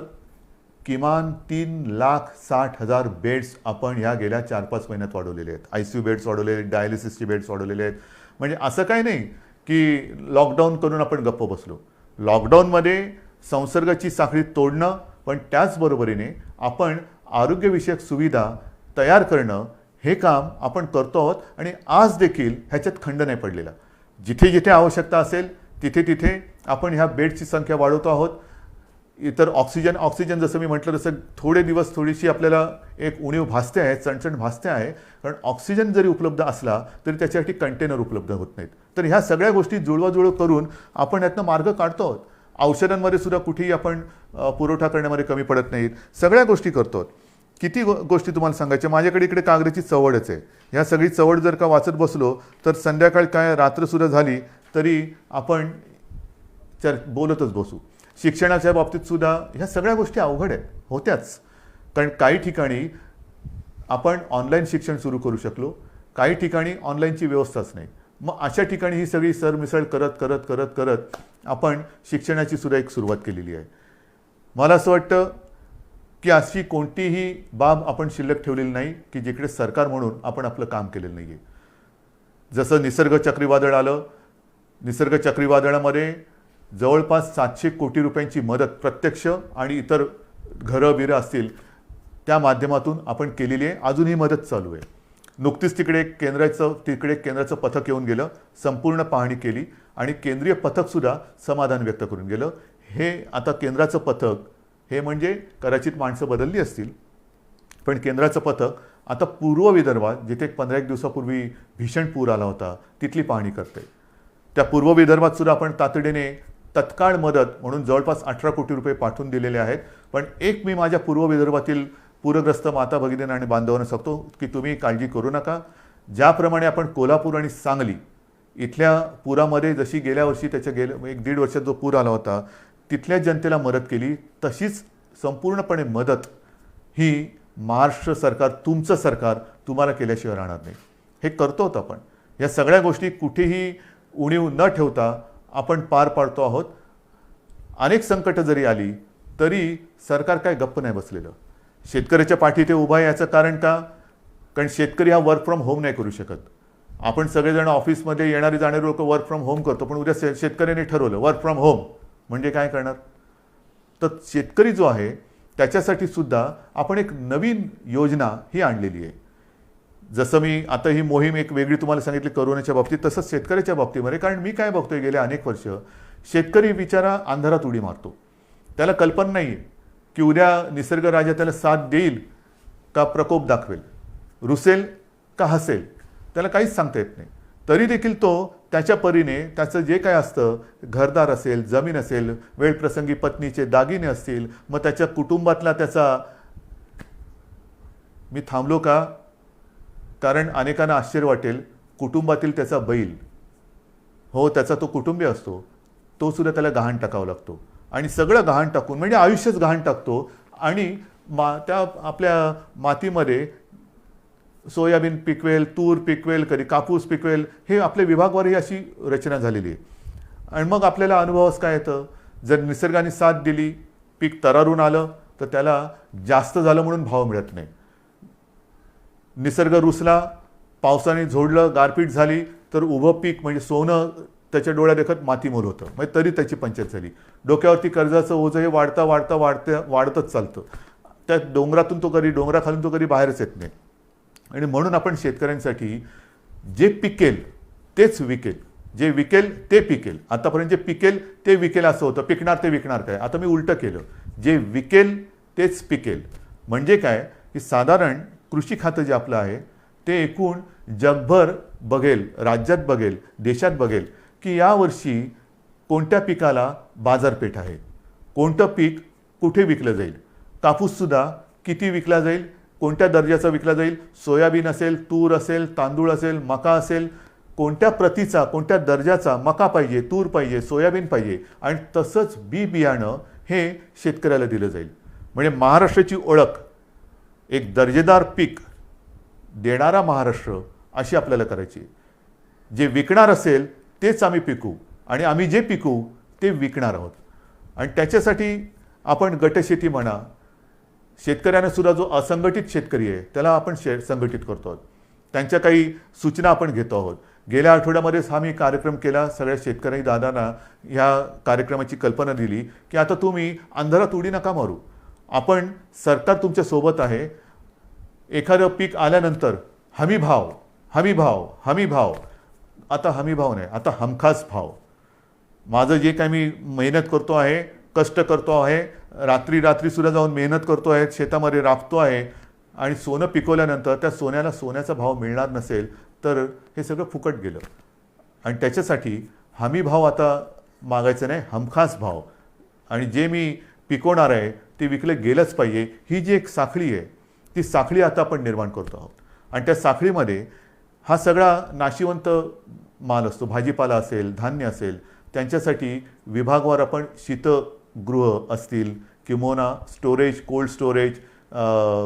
किमान 3,60,000 बेड्स आपण ह्या गेल्या 4-5 महिन्यात वाढवलेले आहेत. ICU बेड्स वाढवलेले आहेत, डायलिसिसचे बेड्स वाढवलेले आहेत. म्हणजे असं काही नाही की लॉकडाऊन करून आपण गप्प बसलो. लॉकडाऊनमध्ये संसर्गाची साखळी तोडणं, पण त्याचबरोबरीने आपण आरोग्यविषयक सुविधा तयार करणं, हे काम आपण करतो आहोत आणि आज देखील ह्याच्यात खंड नाही पडलेला. जिथे जिथे आवश्यकता असेल तिथे तिथे आपण ह्या बेडची संख्या वाढवतो आहोत. इतर ऑक्सिजन जसं मी म्हटलं तसं थोडे दिवस थोडीशी आपल्याला एक उणीव भासते आहे, चणचण भासते आहे, कारण ऑक्सिजन जरी उपलब्ध असला तरी त्याच्यासाठी कंटेनर उपलब्ध होत नाहीत. तर ह्या सगळ्या गोष्टी जुळवाजुळव करून आपण यातनं मार्ग काढतो आहोत. औषधांमध्ये सुद्धा कुठेही आपण पुरवठा करण्यामध्ये कमी पडत नाहीत. सगळ्या गोष्टी करतो आहोत. किती गोष्टी तुम्हाला सांगायच्या. माझ्याकडे इकडे कागदाची चवडच आहे. ह्या सगळी चवड जर का वाचत बसलो तर संध्याकाळ काय रात्रसुद्धा झाली तरी आपण बोलतच बसू. शिक्षणाच्या बाबतीत सुद्धा ह्या सगळ्या गोष्टी अवघड आहेत, होत्याच. कारण काही ठिकाणी आपण ऑनलाईन शिक्षण सुरू करू शकलो, काही ठिकाणी ऑनलाईनची व्यवस्थाच नाही. मग अशा ठिकाणी ही सगळी सरमिसळ करत करत करत करत आपण शिक्षणाची सुद्धा एक सुरुवात केलेली आहे. मला असं वाटतं की अशी कोणतीही बाब आपण शिल्लक ठेवलेली नाही की जिकडे सरकार म्हणून आपण आपलं काम केलेलं नाही आहे. जसं निसर्ग चक्रीवादळ आलं, निसर्ग चक्रीवादळामध्ये जवळपास 700 कोटी रुपयांची मदत प्रत्यक्ष आणि इतर घरं बिरं असतील त्या माध्यमातून आपण केलेली आहे. अजून ही मदत चालू आहे. नुकतीच तिकडे केंद्राचं पथक येऊन गेलं, संपूर्ण पाहणी केली आणि केंद्रीय पथकसुद्धा समाधान व्यक्त करून गेलं. हे आता केंद्राचं पथक हे म्हणजे कदाचित माणसं बदलली असतील, पण केंद्राचं पथक आता पूर्व विदर्भात जिथे 15-1 दिवसापूर्वी भीषण पूर आला होता तिथली पाहणी करते. त्या पूर्व विदर्भात सुद्धा आपण तातडीने तत्काळ मदत म्हणून जवळपास 18 कोटी रुपये पाठवून दिलेले आहेत. पण एक मी माझ्या पूर्व विदर्भातील पूरग्रस्त माता भगिनींना आणि बांधवांना सांगतो की तुम्ही काळजी करू नका. ज्याप्रमाणे आपण कोल्हापूर आणि सांगली इथल्या पुरामध्ये जशी गेल्या वर्षी त्याच्या 1-1.5 वर्षात जो पूर आला होता तिथल्या जनतेला मदत केली, तशीच संपूर्णपणे मदत ही महाराष्ट्र सरकार, तुमचं सरकार तुम्हाला केल्याशिवाय राहणार नाही. हे करतो आपण. या सगळ्या गोष्टी कुठेही उणीव न ठेवता आपण पार पाडतो आहोत. अनेक संकट जरी आली तरी सरकार काय गप्प नाही बसलेलं. शेतकऱ्याच्या पाठी ते उभा आहे. याचं कारण का? कारण शेतकरी हा वर्क फ्रॉम होम नाही करू शकत. आपण सगळेजण ऑफिसमध्ये येणारे जाणारे लोक वर्क फ्रॉम होम करतो, पण उद्या शेतकऱ्याने ठरवलं वर्क फ्रॉम होम म्हणजे काय करणार? तर शेतकरी जो आहे त्याच्यासाठी सुद्धा आपण एक नवीन योजना ही आणलेली आहे जसं मी आता ही मोहीम एक वेगळी तुम्हाला सांगितली करोनाच्या बाबतीत, तसंच शेतकऱ्याच्या बाबतीमध्ये. कारण मी काय बघतोय गेले अनेक वर्ष, शेतकरी बिचारा अंधारात उडी मारतो. त्याला कल्पना नाही आहे की उद्या निसर्ग राजा त्याला साथ देईल का प्रकोप दाखवेल, रुसेल का हसेल, त्याला काहीच सांगता येत नाही. तरी देखील तो त्याच्या परीने त्याचं जे काय असतं, घरदार असेल, जमीन असेल, वेळप्रसंगी पत्नीचे दागिने असतील, मग त्याच्या कुटुंबातला त्याचा, मी थांबलो का कारण अनेकांना आश्चर्य वाटेल, कुटुंबातील त्याचा बैल, हो त्याचा तो कुटुंबीय असतो, तो सुद्धा त्याला गहाण टाकावा लागतो. आणि सगळं गहाण टाकून म्हणजे आयुष्यच गहाण टाकतो. आणि त्या आपल्या मातीमध्ये सोयाबीन पिकवेल, तूर पिकवेल, कधी कापूस पिकवेल, हे आपल्या विभागवारही अशी रचना झालेली आहे. आणि मग आपल्याला अनुभवास काय येतं, जर निसर्गाने साथ दिली, पीक तरारून आलं, तर त्याला जास्त झालं म्हणून भाव मिळत नाही. निसर्ग रुसला, पावसाने झोडलं, गारपीट झाली, तर उभं पीक म्हणजे सोनं त्याच्या डोळ्या देखत मातीमोल होतं, म्हणजे तरी त्याची पंचायत झाली. डोक्यावरती कर्जाचं ओझं हे वाढतच चालतं. त्या डोंगरातून तो कधी, डोंगराखालून तो कधी बाहेरच येत नाही. आणि म्हणून आपण शेतकऱ्यांसाठी जे पिकेल तेच विकेल, जे विकेल ते पिकेल. आतापर्यंत जे पिकेल ते विकेल असं होतं, पिकणार ते विकणार काय. आता मी उलटं केलं, जे विकेल तेच पिकेल. म्हणजे काय की साधारण कृषी खातं जे आपलं आहे ते एकूण जगभर बघेल, राज्यात बघेल, देशात बघेल की यावर्षी कोणत्या पिकाला बाजारपेठ आहे, कोणतं पीक कुठे विकलं जाईल, कापूससुद्धा किती विकला जाईल, कोणत्या दर्जाचा विकला जाईल, सोयाबीन असेल, तूर असेल, तांदूळ असेल, मका असेल, कोणत्या प्रतीचा, कोणत्या दर्जाचा मका पाहिजे, तूर पाहिजे, सोयाबीन पाहिजे. आणि तसंच बी बियाणं हे शेतकऱ्याला दिलं जाईल. म्हणजे महाराष्ट्राची ओळख एक दर्जेदार पीक देणारा महाराष्ट्र अशी आपल्याला करायची. जे विकणार असेल तेच आम्ही पिकू आणि आम्ही जे पिकू ते विकणार आहोत. आणि त्याच्यासाठी आपण गटशेती म्हणा, शेतकऱ्यांना सुद्धा जो असंघटित शेतकरी आहे त्याला आपण संघटित करतो आहोत. त्यांच्या काही सूचना आपण घेतो आहोत. गेल्या आठवड्यामध्येच हा मी कार्यक्रम केला, सगळ्या शेतकरी दादांना ह्या कार्यक्रमाची कल्पना दिली की आता तुम्ही अंधारात उडी नका मारू, आपण सरकार तुमच्या सोबत आहे. एखादं पीक आल्यानंतर हमी भाव, हमी भाव, हमी भाव. आता हमी भाव नाही, आता हमखास भाव. माझं जे काय मी मेहनत करतो आहे, कष्ट करतो आहे, रात्री सुद्धा जाऊन मेहनत करतो आहे, शेतामध्ये राबतो आहे, आणि सोनं पिकवल्यानंतर त्या सोन्याला सोन्याचा भाव मिळणार नसेल तर हे सगळं फुकट गेलं. आणि त्याच्यासाठी हमी भाव आता मागायचं नाही, हमखास भाव. आणि जे मी पिकवणार आहे ते विकलं गेलंच पाहिजे. ही जी एक साखळी आहे ती साखळी आता आपण निर्माण करतो आहोत. आणि त्या साखळीमध्ये हा सगळा नाशिवंत माल असतो, भाजीपाला असेल, धान्य असेल, त्यांच्यासाठी विभागवार आपण शीतगृह असतील किंवा स्टोरेज, कोल्ड स्टोरेज,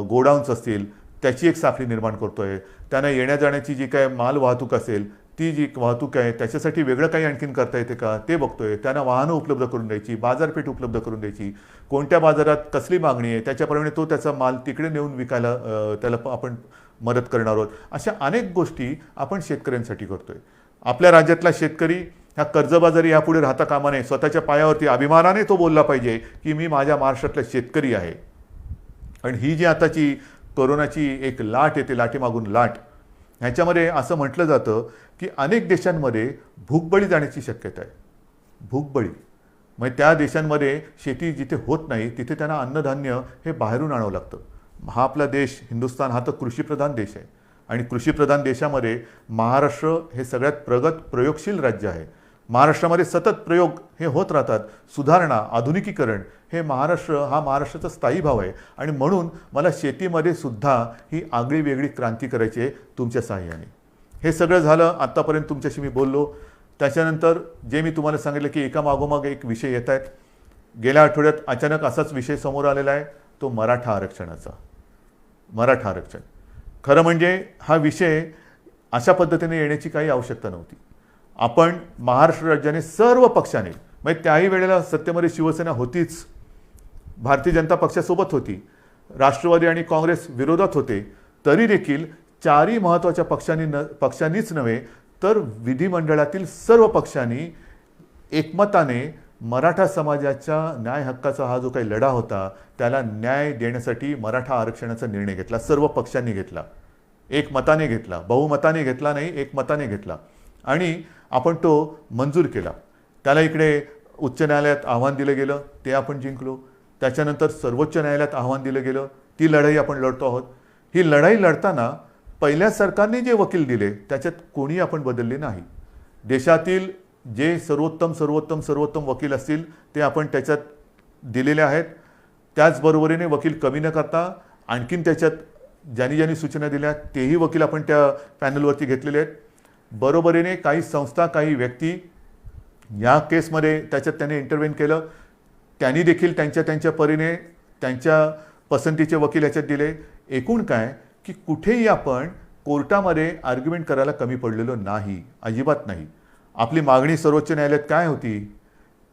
गोडाऊन्स असतील, त्याची एक साखळी निर्माण करतो आहे. त्यांना येण्या जाण्याची जी काय माल वाहतूक असेल ती जी वाहतूक आहे त्याच्यासाठी वेगळं काही आणखीन करता येते का ते बघतोय. त्यांना वाहनं उपलब्ध करून द्यायची, बाजारपेठ उपलब्ध करून द्यायची, कोणत्या बाजारात कसली मागणी आहे त्याच्याप्रमाणे तो त्याचा माल तिकडे नेऊन विकायला त्याला आपण मदत करणार आहोत. अशा अनेक गोष्टी आपण शेतकऱ्यांसाठी करतोय. आपल्या राज्यातला शेतकरी ह्या कर्जबाजारी यापुढे राहता कामा नये. स्वतःच्या पायावरती अभिमानाने तो बोलला पाहिजे की मी माझ्या महाराष्ट्रातला शेतकरी आहे. आणि ही जी आताची कोरोनाची एक लाट येते, लाटेमागून लाट, ह्याच्यामध्ये असं म्हटलं जातं की अनेक देशांमध्ये भूकबळी जाण्याची शक्यता आहे. भूकबळी म्हणजे त्या देशांमध्ये शेती जिथे होत नाही तिथे त्यांना अन्नधान्य हे बाहेरून आणावं लागतं. हा आपला देश हिंदुस्थान हा तर कृषीप्रधान देश आहे. आणि कृषीप्रधान देशामध्ये महाराष्ट्र हे सगळ्यात प्रगत प्रयोगशील राज्य आहे. महाराष्ट्रामध्ये सतत प्रयोग हे होत राहतात. सुधारणा, आधुनिकीकरण हे हा महाराष्ट्राचा स्थायी भाव आहे. आणि म्हणून मला शेतीमध्ये सुद्धा ही आगळी वेगळी क्रांती करायची आहे तुमच्या सहाय्याने. हे सगळं झालं, आत्तापर्यंत तुमच्याशी मी बोललो. त्याच्यानंतर जे मी तुम्हाला सांगितलं की एका मागोमाग एक विषय येत आहेत. गेल्या आठवड्यात अचानक असाच विषय समोर आलेला आहे, तो मराठा आरक्षणाचा. मराठा आरक्षण खरं म्हणजे हा विषय अशा पद्धतीने येण्याची काही आवश्यकता नव्हती. आपण महाराष्ट्र राज्याने सर्व पक्षाने, म्हणजे त्याही वेळेला सत्तेमध्ये शिवसेना होतीच, भारतीय जनता पक्षासोबत होती, राष्ट्रवादी आणि काँग्रेस विरोधात होते, तरी देखील चारही महत्त्वाच्या पक्षांनीच नव्हे तर विधिमंडळातील सर्व पक्षांनी एकमताने मराठा समाजाच्या न्याय हक्काचा हा जो काही लढा होता त्याला न्याय देण्यासाठी मराठा आरक्षणाचा निर्णय घेतला. सर्व पक्षांनी घेतला. एक मताने घेतला, बहुमताने घेतला नाही, एक मताने घेतला आणि आपण तो मंजूर केला. त्याला इकडे उच्च न्यायालयात आव्हान दिलं गेलं, ते आपण जिंकलो. त्याच्यानंतर सर्वोच्च न्यायालयात आव्हान दिलं गेलं, ती लढाई आपण लढतो आहोत. ही लढाई लढताना पहिल्या सरकारने जे वकील दिले त्याच्यात कोणी आपण बदलले नाही. देशातील जे सर्वोत्तम वकील असतील ते आपण त्याच्यात दिलेले आहेत. त्याचबरोबरीने वकील कमी न करता आणखीन त्याच्यात ज्यांनी सूचना दिल्या तेही वकील आपण त्या पॅनलवरती घेतलेले आहेत. बरोबरीने काही संस्था, काही व्यक्ती या केसमध्ये त्याच्यात त्याने इंटरव्हेन केलं. त्यांनी देखील त्यांच्या परीने त्यांच्या पसंतीचे वकील याच्यात दिले. एकूण काय की कुठेही आपण कोर्टामध्ये आर्ग्युमेंट करायला कमी पडलेलो नाही, अजिबात नाही. आपली मागणी सर्वोच्च न्यायालयात काय होती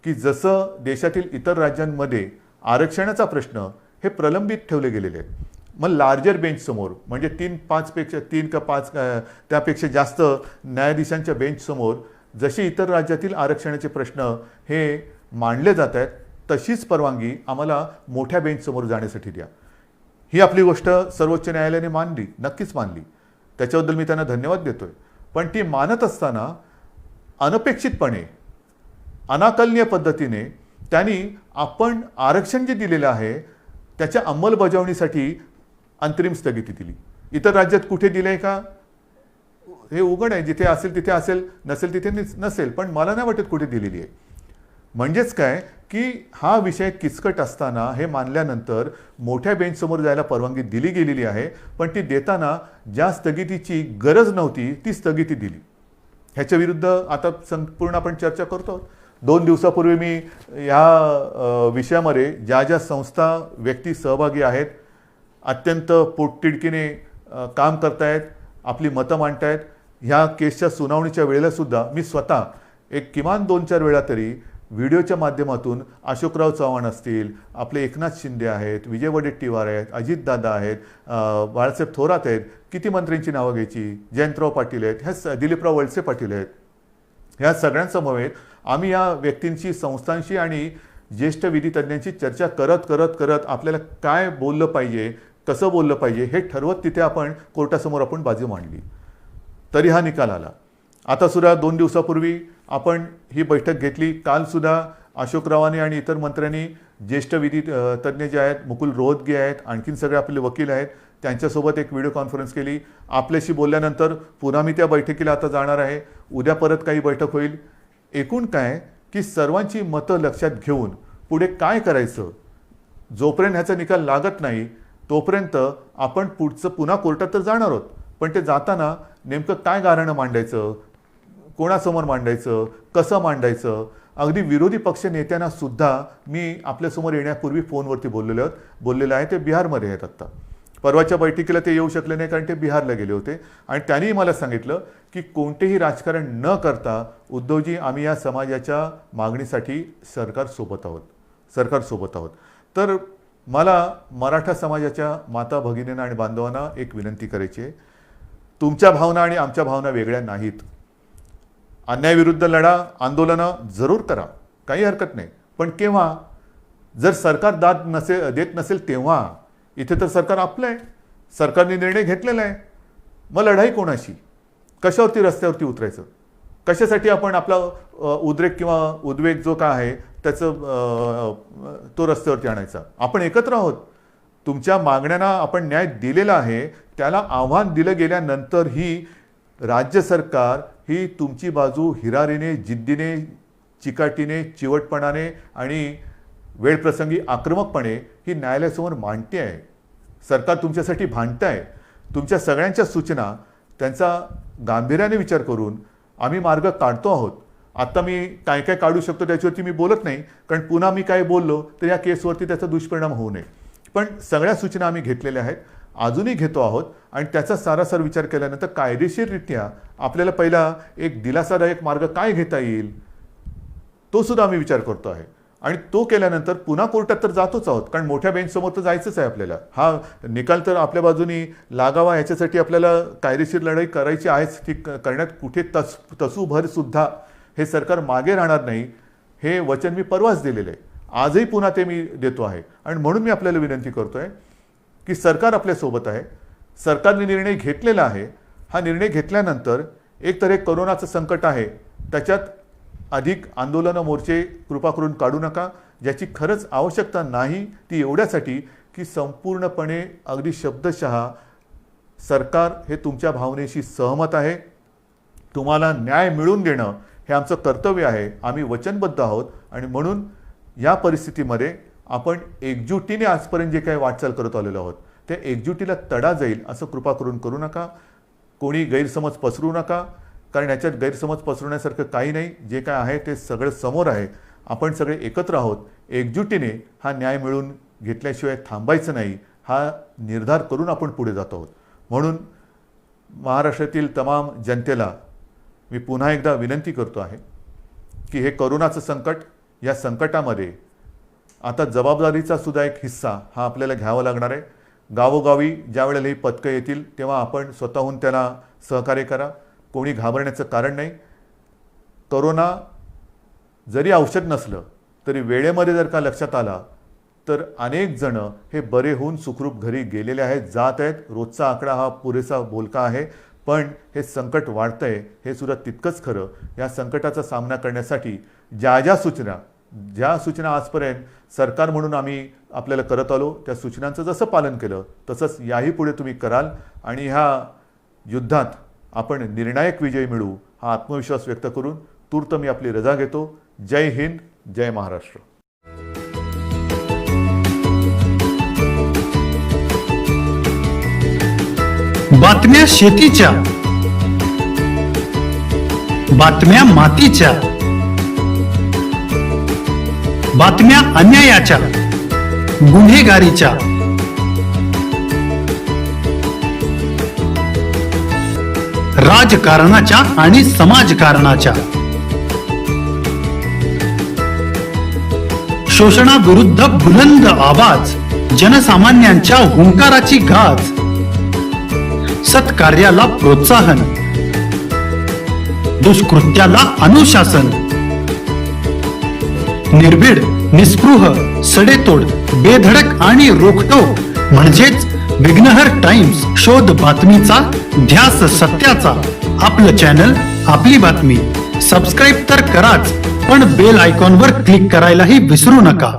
की जसं देशातील इतर राज्यांमध्ये आरक्षणाचा प्रश्न हे प्रलंबित ठेवले गेलेले आहेत, मग लार्जर बेंचसमोर म्हणजे 3 का 5 त्यापेक्षा जास्त न्यायाधीशांच्या बेंचसमोर जसे इतर राज्यातील आरक्षणाचे प्रश्न हे मांडले जात आहेत तशीच परवानगी आम्हाला मोठ्या बेंचसमोर जाण्यासाठी द्या. ही आपली गोष्ट सर्वोच्च न्यायालयाने मानली, नक्कीच मानली. त्याच्याबद्दल मी त्यांना धन्यवाद देतोय. पण ती मानत असताना अनपेक्षितपणे, अनाकलनीय पद्धतीने त्यांनी आपण आरक्षण जे दिलेलं आहे त्याच्या अंमलबजावणीसाठी अंतरिम स्थगिती दिली. इतर राज्यात कुठे दिलंय का हे उघड आहे. जिथे असेल तिथे असेल, नसेल तिथे नसेल, पण मला नाही वाटत कुठे दिलेली आहे. म्हणजेच काय की हा विषय किचकट असताना हे मानल्यानंतर मोठ्या बेंचसमोर जायला परवानगी दिली गेलेली आहे, पण ती देताना ज्या स्थगितीची गरज नव्हती ती स्थगिती दिली. ह्याच्या विरुद्ध आता संपूर्ण आपण चर्चा करतो. 2 दिवसापूर्वी मी ह्या विषयामध्ये ज्या संस्था, व्यक्ती सहभागी आहेत, अत्यंत पोटतिडकीने काम करतायत, आपली मतं मांडतायत, ह्या केसच्या सुनावणीच्या वेळेलासुद्धा मी स्वतः एक किमान 2-4 वेळा तरी व्हिडिओच्या माध्यमातून अशोकराव चव्हाण असतील, आपले एकनाथ शिंदे आहेत, विजय वडेट्टीवार आहेत, अजितदादा आहेत, बाळासाहेब थोरात आहेत, किती मंत्र्यांची नावं घ्यायची, जयंतराव पाटील आहेत, ह्या दिलीपराव वळसे पाटील आहेत, ह्या सगळ्यांसमवेत आम्ही या व्यक्तींशी, संस्थांशी आणि ज्येष्ठ विधितज्ञांची चर्चा करत आपल्याला काय बोललं पाहिजे, कसं बोललं पाहिजे हे ठरवत तिथे आपण कोर्टासमोर आपण बाजू मांडली. तरी हा निकाल आला. आता सुद्धा 2 दिवसापूर्वी आपण ही बैठक घेतली. काल सुद्धा अशोकरावांनी आणि इतर मंत्र्यांनी, ज्येष्ठ विधी तज्ज्ञ जे आहेत, मुकुल रोहतगी आहेत, आणखीन सगळे आपले वकील आहेत, त्यांच्यासोबत एक व्हिडिओ कॉन्फरन्स केली. आपल्याशी बोलल्यानंतर पुन्हा मी त्या बैठकीला आता जाणार आहे. उद्या परत काही बैठक होईल. एकूण काय की सर्वांची मतं लक्षात घेऊन पुढे काय करायचं, जोपर्यंत ह्याचा निकाल लागत नाही तोपर्यंत आपण पुन्हा कोर्टात तर जाणार आहोत, पण ते जाताना नेमकं काय गाऱ्हाणं मांडायचं, कोणासमोर मांडायचं, कसं मांडायचं. अगदी विरोधी पक्ष नेत्यांना सुद्धा मी आपल्यासमोर येण्यापूर्वी फोनवरती बोललेलं आहे. ते बिहारमध्ये आहेत. आत्ता परवाच्या बैठकीला ते येऊ शकले नाही कारण ते बिहारला गेले होते आणि त्यांनी मला सांगितलं की कोणतेही राजकारण न करता उद्धवजी आम्ही या समाजाच्या मागणीसाठी सरकारसोबत आहोत. तर मला मराठा समाजाच्या माता भगिनींना आणि बांधवांना एक विनंती करायची आहे. तुमच्या भावना आणि आमच्या भावना वेगळ्या नाहीत. अन्यायाविरुद्ध लढा, आंदोलनं जरूर करा, काही हरकत नाही. पण केव्हा, जर सरकार दाद देत नसेल तेव्हा. इथे तर सरकार आपलं आहे, सरकारने निर्णय घेतलेला आहे. मग लढाई कोणाशी, कशावरती रस्त्यावरती उतरायचं, कशासाठी आपण आपला उद्रेक किंवा उद्वेग जो काय आहे त्याचं तो रस्त्यावरती आणायचा. आपण एकत्र आहोत. तुमच्या मागण्यांना आपण न्याय दिलेला आहे. त्याला आव्हान दिलं गेल्यानंतरही राज्य सरकार ही तुमची बाजू हिरारीने, जिद्दीने, चिकाटीने, चिवटपणाने आणि वेळप्रसंगी आक्रमकपणे ही न्यायालयासमोर मांडते आहे. सरकार तुमच्यासाठी भांडतं आहे. तुमच्या सगळ्यांच्या सूचना त्यांचा गांभीर्याने विचार करून आम्ही मार्ग काढतो आहोत. आता मी काय काय काढू शकतो त्याच्यावरती मी बोलत नाही, कारण पुन्हा मी काय बोललो तर या केसवरती त्याचा दुष्परिणाम होऊ नये. पण सगळ्या सूचना आम्ही घेतलेल्या आहेत, अजूनही घेतो आहोत आणि त्याचा सारासार विचार केल्यानंतर कायदेशीररित्या आपल्याला पहिला एक दिलासादायक मार्ग काय घेता येईल तो सुद्धा आम्ही विचार करतो आहे. आणि तो केल्यानंतर पुन्हा कोर्टात तर जातोच आहोत, कारण मोठ्या बेंचसमोर तर जायचंच आहे आपल्याला. हा निकाल तर आपल्या बाजूनी लागावा ह्याच्यासाठी आपल्याला कायदेशीर लढाई करायची आहेच. ती करण्यात कुठे तसूभरसुद्धा हे सरकार मागे राहणार नाही, हे वचन मी परवाच दिलेलं आहे. आजही पुन्हा ते मी देतो आहे. आणि म्हणून मी आपल्याला विनंती करतो आहे की सरकार आपल्यासोबत आहे. सरकारने निर्णय घेतलेला आहे. हा निर्णय घेतल्यानंतर एक तर हे कोरोनाचं संकट आहे, त्याच्यात अधिक आंदोलनं मोर्चे कृपा करून काढू नका. ज्याची खरंच आवश्यकता नाही ती एवढ्यासाठी की संपूर्णपणे अगदी शब्दशः सरकार हे तुमच्या भावनेशी सहमत आहे. तुम्हाला न्याय मिळवून देणं हे आमचं कर्तव्य आहे. आम्ही वचनबद्ध आहोत आणि म्हणून या परिस्थितीमध्ये आपण एकजुटीने आजपर्यंत जे काही वाटचाल करत आलेलो आहोत त्या एकजुटीला तडा जाईल असं कृपा करून करू नका. कोणी गैरसमज पसरू नका, कारण याच्यात गैरसमज पसरवण्यासारखं काही नाही. जे काय आहे ते सगळं समोर आहे. आपण सगळे एकत्र आहोत. एकजुटीने हा न्याय मिळवून घेतल्याशिवाय थांबायचं नाही हा निर्धार करून आपण पुढे जात आहोत. म्हणून महाराष्ट्रातील तमाम जनतेला मी पुन्हा एकदा विनंती करतो आहे की हे कोरोनाचं संकट, या संकटामध्ये आता जबाबदारीचा सुद्धा एक हिस्सा हा आपल्याला घ्यावा लागणार आहे. गावोगावी ज्या वेळेला ही पथकं येतील तेव्हा आपण स्वतःहून त्याला सहकार्य करा. कोणी घाबरण्याचं कारण नाही. कोरोना जरी औषध नसलं तरी वेळेमध्ये जर का लक्षात आला तर अनेक जण हे बरे होऊन सुखरूप घरी गेलेले आहेत, जात आहेत. रोजचा आकडा हा पुरेसा बोलका आहे, पण हे संकट वाढतंय हे सुद्धा तितकंच खरं. या संकटाचा सामना करण्यासाठी ज्या सूचना आजपर्यंत सरकार म्हणून आम्ही आपल्याला करत आलो त्या सूचनांचं जसं पालन केलं तसंच याही पुढे तुम्ही कराल आणि ह्या युद्धात आपण निर्णायक विजय मिळवू हा आत्मविश्वास व्यक्त करून तूर्त मी आपली रजा घेतो. जय हिंद, जय महाराष्ट्र. बातम्या शेतीच्या, बातम्या मातीच्या, बातम्या अन्यायाच्या, गुन्हेगारीच्या, राजकारणाच्या आणि समाजकारणाच्या, शोषणाविरुद्ध बुलंद आवाज, जनसामान्यांच्या हुंकाराची गाज, सत्कार्याला प्रोत्साहन, दुष्कृत्याला अनुशासन, निर्भीड, निस्पृह, सडेतोड, बेधडक आणि रोखटोक म्हणजेच विघ्नहर टाइम्स. शोध बातमीचा, ध्यास सत्याचा. आपलं चॅनल, आपली बातमी. सबस्क्राईब तर कराच, पण बेल आयकॉनवर क्लिक करायलाही विसरू नका.